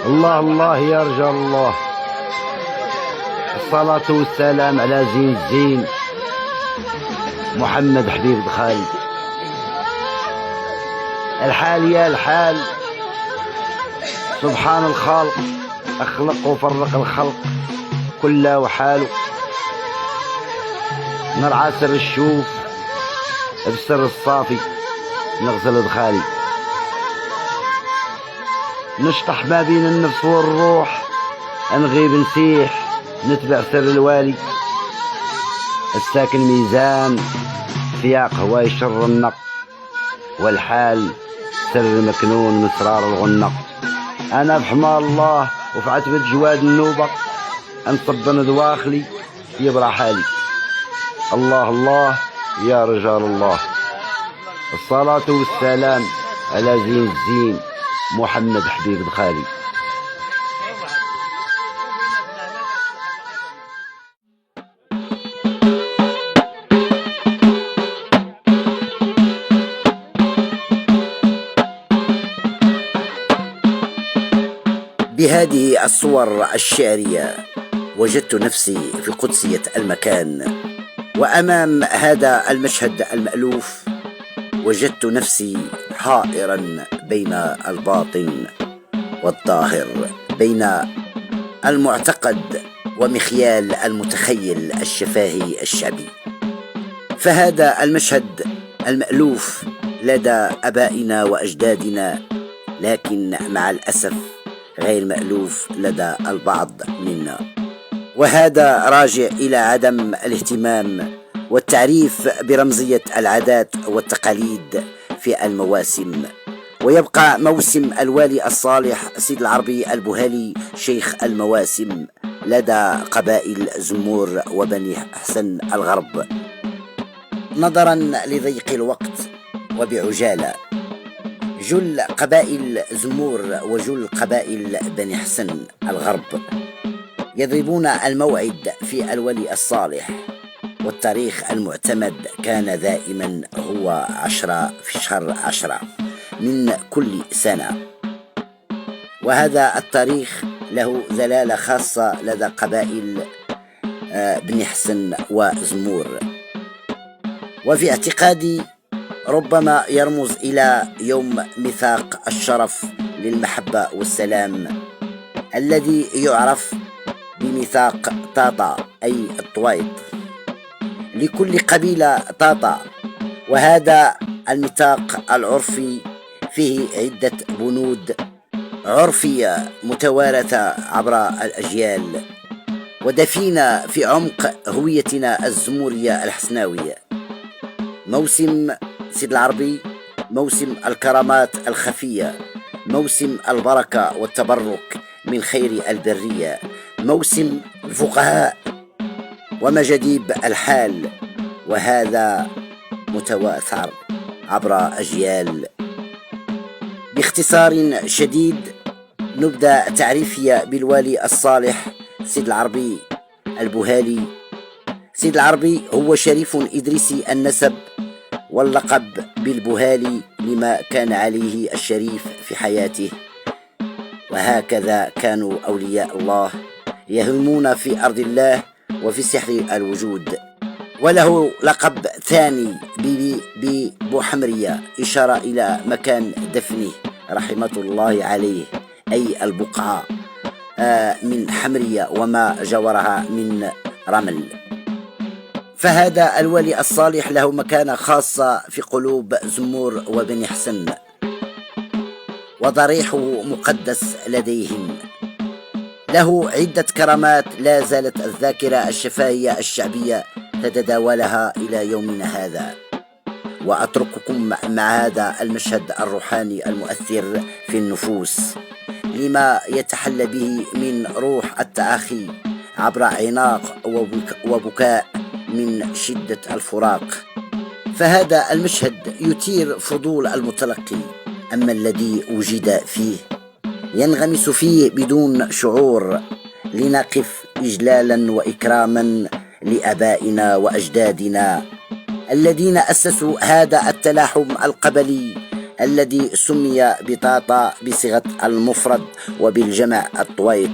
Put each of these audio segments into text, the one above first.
الله الله يا رجال الله. الصلاة والسلام على زين الزين محمد حبيب دخالي. الحال يا الحال، سبحان الخالق، أخلق وفرق الخلق كله وحاله. نرعى سر الشوف بسر الصافي، نغسل دخالي، نشطح ما بين النفس والروح، نغيب نسيح نتبع سر الوالي. الساكن ميزان سياق هواي شر النق، والحال سر مكنون من اسرار الغنق. انا بحمى الله وفي عتبة جواد النوبة، انصب دواخلي يبرى حالي. الله الله يا رجال الله. الصلاة والسلام على زين الزين محمد حبيب دخالي. بهذه الصور الشعرية وجدت نفسي في قدسية المكان، وأمام هذا المشهد المألوف وجدت نفسي حائرا بين الباطن والظاهر، بين المعتقد ومخيال المتخيل الشفاهي الشعبي. فهذا المشهد المألوف لدى أبائنا وأجدادنا، لكن مع الأسف غير مألوف لدى البعض منا، وهذا راجع إلى عدم الاهتمام والتعريف برمزية العادات والتقاليد في المواسم. ويبقى موسم الوالي الصالح سيد العربي البوهالي شيخ المواسم لدى قبائل زمور وبني حسن الغرب. نظرا لضيق الوقت وبعجالة، جل قبائل زمور وجل قبائل بني حسن الغرب يضربون الموعد في الولي الصالح، والتاريخ المعتمد كان دائما هو 10 في شهر 10 من كل سنة. وهذا التاريخ له دلالة خاصة لدى قبائل بني حسن وزمور، وفي اعتقادي ربما يرمز إلى يوم ميثاق الشرف للمحبة والسلام الذي يعرف بميثاق طاطا أي الطويط، لكل قبيلة طاطا. وهذا الميثاق العرفي فيه عدة بنود عرفية متوارثة عبر الأجيال، ودفينة في عمق هويتنا الزمورية الحسناوية. موسم سيد العربي موسم الكرامات الخفية، موسم البركة والتبرك من خير البرية، موسم الفقهاء ومجاديب الحال، وهذا متواتر عبر أجيال. باختصار شديد نبدأ تعريفية بالوالي الصالح سيد العربي البوهالي. سيد العربي هو شريف إدريسي النسب، واللقب بالبوهالي لما كان عليه الشريف في حياته، وهكذا كانوا أولياء الله يهمون في أرض الله وفي سحر الوجود. وله لقب ثاني ببوحمرية، إشارة إلى مكان دفنه رحمة الله عليه، أي البقعة من حمرية وما جورها من رمل. فهذا الولي الصالح له مكانة خاصة في قلوب زمور وبني حسن، وضريحه مقدس لديهم. له عدة كرامات لا زالت الذاكرة الشفاهية الشعبية تتداولها إلى يومنا هذا. وأترككم مع هذا المشهد الروحاني المؤثر في النفوس لما يتحلى به من روح التآخي عبر عناق وبكاء من شدة الفراق. فهذا المشهد يثير فضول المتلقي، أما الذي وجد فيه ينغمس فيه بدون شعور، لنقف إجلالا وإكراما لآبائنا وأجدادنا الذين أسسوا هذا التلاحم القبلي الذي سمي بطاطا بصيغة المفرد وبالجمع الطويط،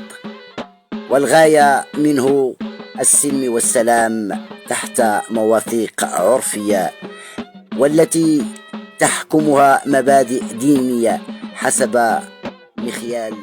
والغاية منه السلم والسلام تحت مواثيق عرفية، والتي تحكمها مبادئ دينية حسب مخيال